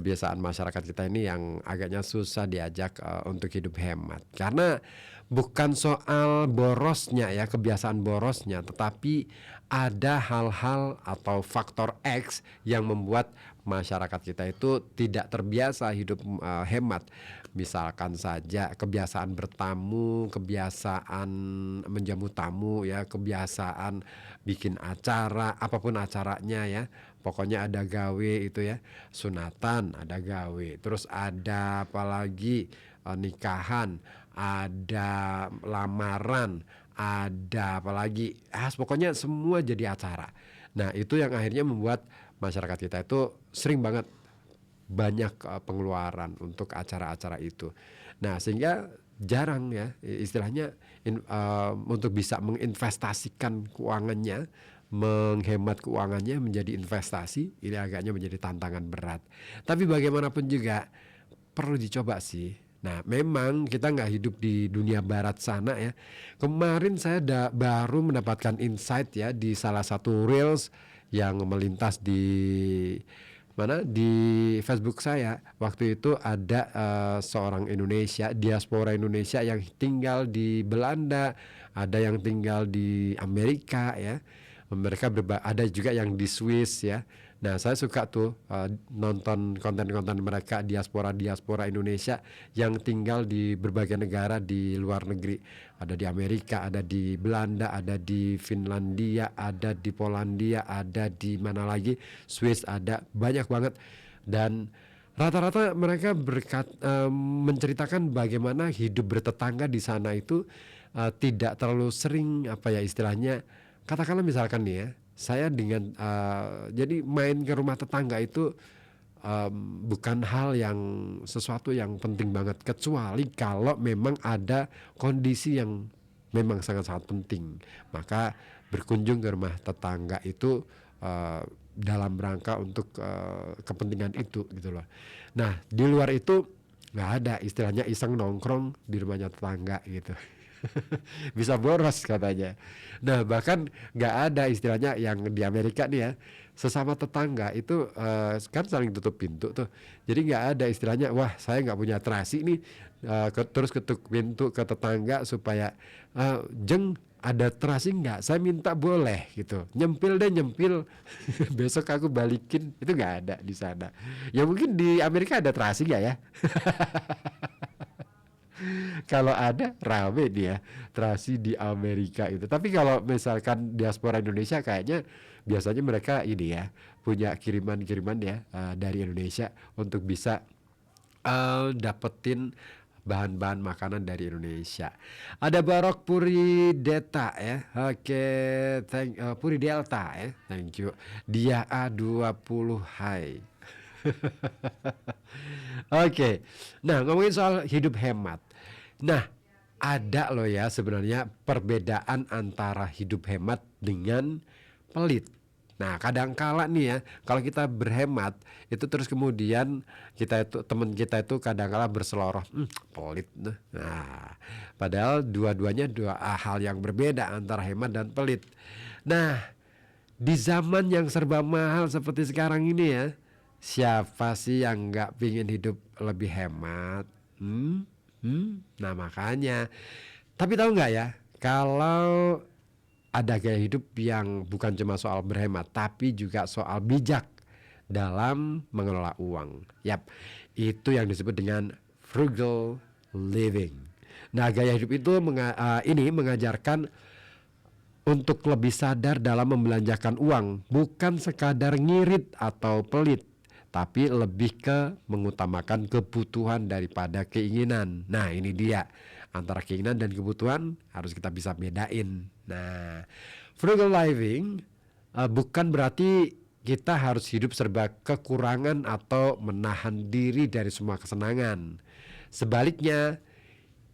kebiasaan masyarakat kita ini yang agaknya susah diajak untuk hidup hemat. Karena bukan soal borosnya ya, kebiasaan borosnya, tetapi ada hal-hal atau faktor X yang membuat masyarakat kita itu tidak terbiasa hidup hemat. Misalkan saja kebiasaan bertamu, kebiasaan menjamu tamu ya, kebiasaan bikin acara, apapun acaranya ya. Pokoknya ada gawe itu ya, sunatan ada gawe, terus ada apalagi nikahan, ada lamaran, ada apalagi, pokoknya semua jadi acara. Nah itu yang akhirnya membuat masyarakat kita itu sering banget banyak pengeluaran untuk acara-acara itu. Nah sehingga jarang ya istilahnya untuk bisa menginvestasikan keuangannya, menghemat keuangannya menjadi investasi, ini agaknya menjadi tantangan berat. Tapi bagaimanapun juga perlu dicoba sih. Nah memang kita nggak hidup di dunia barat sana ya. Kemarin saya baru mendapatkan insight ya di salah satu reels yang melintas di mana di Facebook saya. Waktu itu ada seorang Indonesia, diaspora Indonesia yang tinggal di Belanda, ada yang tinggal di Amerika ya. Mereka ada juga yang di Swiss ya. Nah saya suka tuh nonton konten-konten mereka, diaspora Indonesia yang tinggal di berbagai negara di luar negeri. Ada di Amerika, ada di Belanda, ada di Finlandia, ada di Polandia, ada di mana lagi, Swiss ada, banyak banget. Dan rata-rata mereka menceritakan bagaimana hidup bertetangga di sana itu tidak terlalu sering apa ya istilahnya. Katakanlah misalkan nih ya, saya dengan jadi main ke rumah tetangga itu bukan hal yang sesuatu yang penting banget, kecuali kalau memang ada kondisi yang memang sangat-sangat penting, maka berkunjung ke rumah tetangga itu dalam rangka untuk kepentingan itu gitu loh. Nah di luar itu nggak ada istilahnya iseng nongkrong di rumahnya tetangga gitu. Bisa boros katanya. Nah bahkan nggak ada istilahnya yang di Amerika nih ya, sesama tetangga itu kan saling tutup pintu tuh. Jadi nggak ada istilahnya, wah saya nggak punya terasi nih, terus ketuk pintu ke tetangga supaya jeng ada terasi nggak? Saya minta boleh gitu. Nyempil deh nyempil, besok aku balikin. Itu nggak ada di sana. Ya mungkin di Amerika ada terasi nggak ya? Kalau ada rame dia terasi di Amerika itu. Tapi kalau misalkan diaspora Indonesia kayaknya biasanya mereka ini ya punya kiriman-kiriman ya dari Indonesia untuk bisa dapetin bahan-bahan makanan dari Indonesia. Ada Barok Puri Deta ya. Oke, Puri Delta ya. Thank you. Dia A20 hai. Oke. Nah, ngomongin soal hidup hemat. Nah, ada loh ya sebenarnya perbedaan antara hidup hemat dengan pelit. Nah, kadang-kala nih ya, kalau kita berhemat itu terus kemudian kita itu teman kita itu kadang-kala berseloroh, pelit. Nah, padahal dua-duanya dua hal yang berbeda antara hemat dan pelit. Nah, di zaman yang serba mahal seperti sekarang ini ya, siapa sih yang nggak pingin hidup lebih hemat? Nah makanya. Tapi tahu nggak ya, kalau ada gaya hidup yang bukan cuma soal berhemat, tapi juga soal bijak dalam mengelola uang. Yap, itu yang disebut dengan frugal living. Nah, gaya hidup itu ini mengajarkan untuk lebih sadar dalam membelanjakan uang, bukan sekadar ngirit atau pelit, tapi lebih ke mengutamakan kebutuhan daripada keinginan. Nah ini dia, antara keinginan dan kebutuhan harus kita bisa bedain. Nah frugal living bukan berarti kita harus hidup serba kekurangan atau menahan diri dari semua kesenangan. Sebaliknya,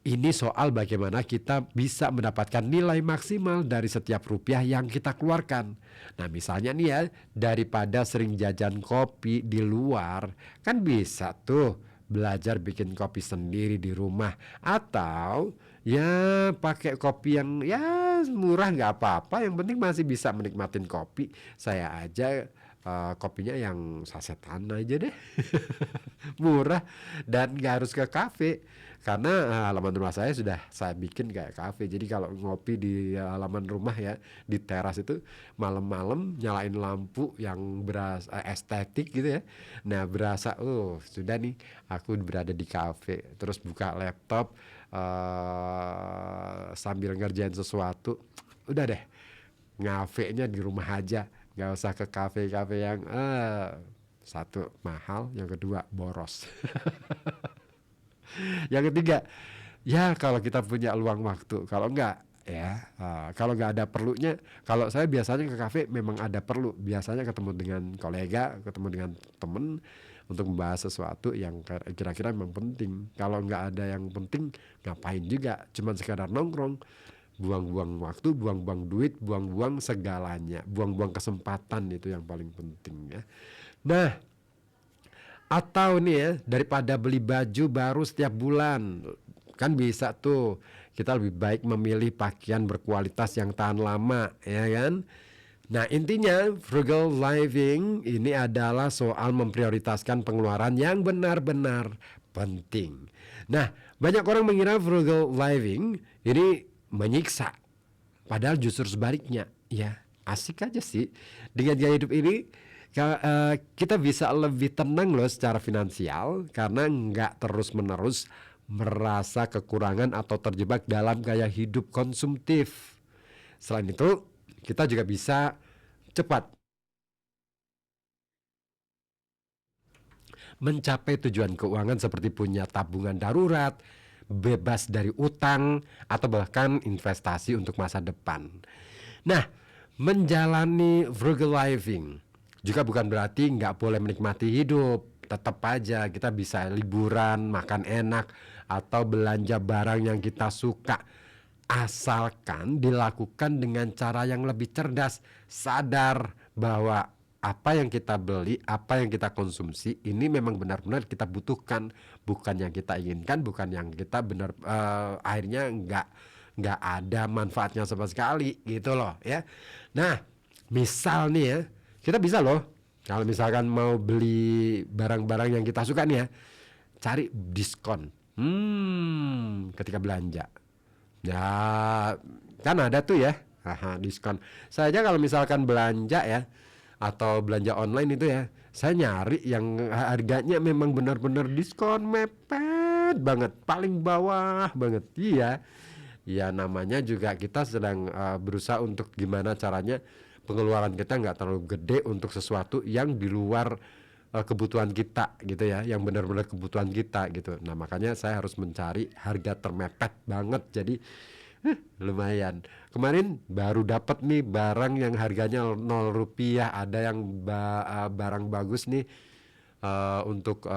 ini soal bagaimana kita bisa mendapatkan nilai maksimal dari setiap rupiah yang kita keluarkan. Nah misalnya nih ya, daripada sering jajan kopi di luar, kan bisa tuh belajar bikin kopi sendiri di rumah. Atau ya pakai kopi yang ya murah nggak apa-apa, yang penting masih bisa menikmatin kopi. Saya aja kopinya yang sasetan aja deh. Murah dan nggak harus ke kafe karena halaman rumah saya sudah saya bikin kayak kafe. Jadi kalau ngopi di halaman rumah ya di teras itu malam-malam nyalain lampu yang berasa estetik gitu ya. Nah berasa sudah nih aku berada di kafe terus buka laptop sambil ngerjain sesuatu. Udah deh ngafenya di rumah aja nggak usah ke kafe-kafe yang satu mahal, yang kedua boros. Yang ketiga, ya kalau kita punya luang waktu, kalau enggak ya kalau nggak ada perlunya, kalau saya biasanya ke kafe memang ada perlu, biasanya ketemu dengan kolega, ketemu dengan temen untuk membahas sesuatu yang kira-kira memang penting. Kalau nggak ada yang penting, ngapain juga, cuman sekadar nongkrong, buang-buang waktu, buang-buang duit, buang-buang segalanya, buang-buang kesempatan itu yang paling penting ya. Nah, atau nih ya, daripada beli baju baru setiap bulan, kan bisa tuh kita lebih baik memilih pakaian berkualitas yang tahan lama, ya kan? Nah, intinya frugal living ini adalah soal memprioritaskan pengeluaran yang benar-benar penting. Nah, banyak orang mengira frugal living ini menyiksa. Padahal justru sebaliknya, ya asik aja sih. Dengan gaya hidup ini kita bisa lebih tenang loh secara finansial karena nggak terus-menerus merasa kekurangan atau terjebak dalam gaya hidup konsumtif. Selain itu, kita juga bisa cepat mencapai tujuan keuangan seperti punya tabungan darurat, bebas dari utang, atau bahkan investasi untuk masa depan. Nah, menjalani frugal living juga bukan berarti nggak boleh menikmati hidup. Tetap aja kita bisa liburan, makan enak, atau belanja barang yang kita suka. Asalkan dilakukan dengan cara yang lebih cerdas, sadar bahwa apa yang kita beli, apa yang kita konsumsi ini memang benar-benar kita butuhkan, bukan yang kita inginkan, bukan yang kita benar akhirnya nggak ada manfaatnya sama sekali gitu loh ya. Nah, misal nih ya, kita bisa loh kalau misalkan mau beli barang-barang yang kita suka nih ya, cari diskon. Ketika belanja. Ya, kan ada tuh ya, diskon. Saya aja kalau misalkan belanja ya, atau belanja online itu ya, saya nyari yang harganya memang benar-benar diskon mepet banget, paling bawah banget. Iya, ya namanya juga kita sedang berusaha untuk gimana caranya pengeluaran kita nggak terlalu gede untuk sesuatu yang di luar kebutuhan kita gitu ya, yang benar-benar kebutuhan kita gitu. Nah makanya saya harus mencari harga termepet banget, jadi lumayan. Kemarin baru dapat nih barang yang harganya 0 rupiah, ada yang barang bagus nih untuk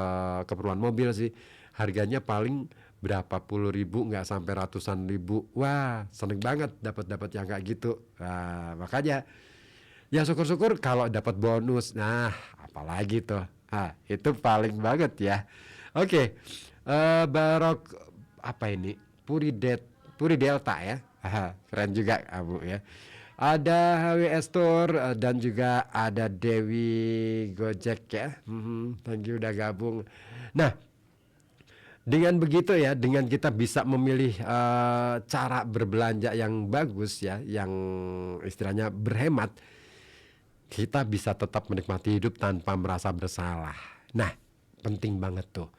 keperluan mobil sih, harganya paling berapa puluh ribu, nggak sampai ratusan ribu. Wah seneng banget dapat yang kayak gitu. Nah, makanya ya syukur-syukur kalau dapat bonus. Nah, apalagi tuh. Itu paling banget ya. Oke. Barok apa ini? Puri Delta ya. Keren juga kamu ya. Ada HWS Store dan juga ada Dewi Gojek ya. Thank you udah gabung. Nah, dengan begitu ya, dengan kita bisa memilih cara berbelanja yang bagus ya, yang istilahnya berhemat, kita bisa tetap menikmati hidup tanpa merasa bersalah. Nah, penting banget tuh.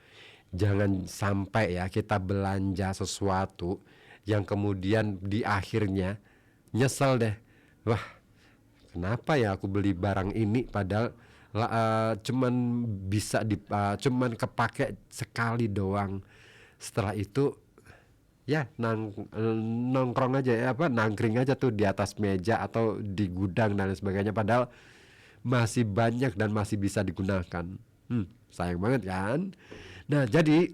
Jangan sampai ya kita belanja sesuatu yang kemudian di akhirnya nyesel deh. Wah, kenapa ya aku beli barang ini padahal cuman bisa cuman kepake sekali doang. Setelah itu ya nongkrong aja ya, nangkring aja tuh di atas meja atau di gudang dan lain sebagainya, padahal masih banyak dan masih bisa digunakan. Sayang banget kan. Nah jadi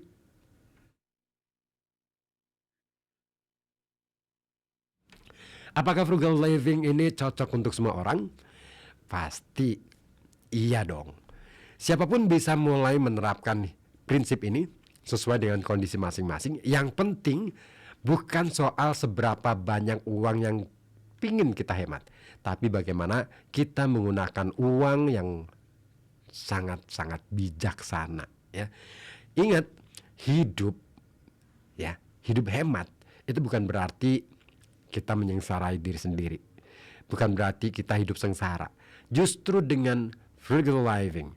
apakah frugal living ini cocok untuk semua orang? Pasti iya dong. Siapapun bisa mulai menerapkan prinsip ini sesuai dengan kondisi masing-masing. Yang penting bukan soal seberapa banyak uang yang pingin kita hemat, tapi bagaimana kita menggunakan uang yang sangat-sangat bijaksana ya. Ingat, hidup ya, hidup hemat itu bukan berarti kita menyengsaraai diri sendiri. Bukan berarti kita hidup sengsara. Justru dengan frugal living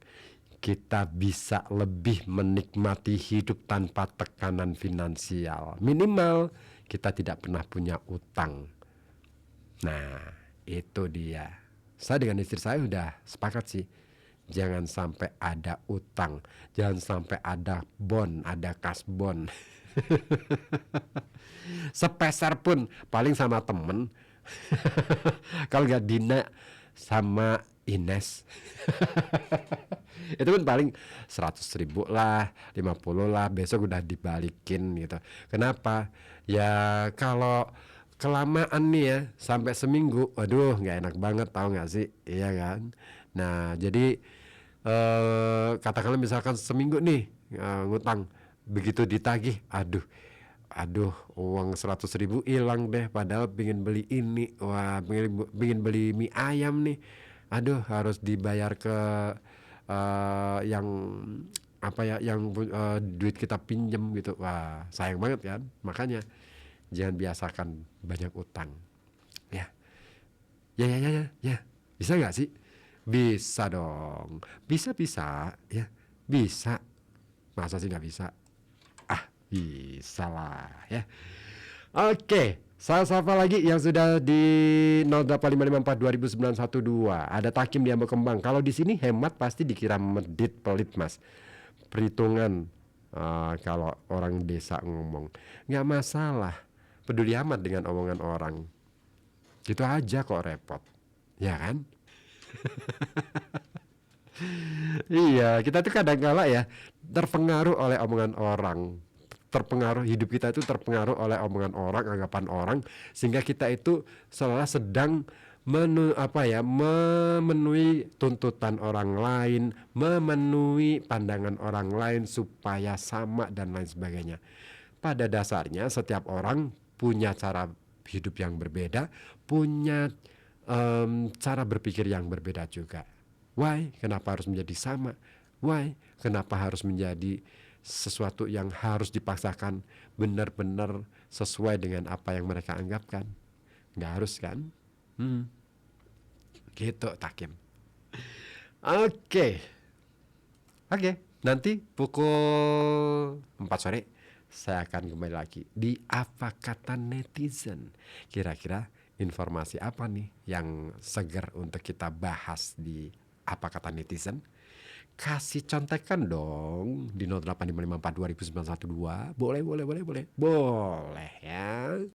kita bisa lebih menikmati hidup tanpa tekanan finansial. Minimal kita tidak pernah punya utang. Nah, itu dia. Saya dengan istri saya udah sepakat sih. Jangan sampai ada utang, jangan sampai ada bond, ada kas bond. Sepeser pun, paling sama temen. Kalau nggak Dina sama Ines. Itu pun paling 100.000 lah, 50 lah, besok udah dibalikin gitu. Kenapa? Ya kalau kelamaan nih ya, sampai seminggu, waduh nggak enak banget, tahu nggak sih? Iya kan? Nah jadi katakanlah misalkan seminggu nih ngutang, begitu ditagih, aduh uang 100.000 hilang deh, padahal pengen beli ini, wah pengen beli mie ayam nih, aduh harus dibayar ke yang apa ya, yang duit kita pinjem gitu, wah sayang banget kan. Makanya jangan biasakan banyak utang ya. Ya, bisa nggak sih? Bisa dong, bisa ya, bisa. Masa sih nggak bisa? Bisa lah ya. Oke, saya sapa lagi yang sudah di 0855420912. Ada Takim di Ambok Kembang. Kalau di sini hemat pasti dikira medit pelit mas. Perhitungan kalau orang desa ngomong nggak masalah. Peduli amat dengan omongan orang. Gitu aja kok repot, ya kan? Iya, kita tuh kadang-kala ya terpengaruh oleh omongan orang. Terpengaruh, hidup kita itu terpengaruh oleh omongan orang, anggapan orang, sehingga kita itu seolah sedang memenuhi tuntutan orang lain, memenuhi pandangan orang lain supaya sama dan lain sebagainya. Pada dasarnya setiap orang punya cara hidup yang berbeda, punya cara berpikir yang berbeda juga. Why? Kenapa harus menjadi sama? Why? Kenapa harus menjadi sesuatu yang harus dipaksakan benar-benar sesuai dengan apa yang mereka anggapkan? Nggak harus kan? Gitu Takim. Oke. Nanti pukul 4 sore saya akan kembali lagi di Apa Kata Netizen. Kira-kira informasi apa nih yang segar untuk kita bahas di Apa Kata Netizen? Kasih contekan dong di 0855420912. Boleh ya.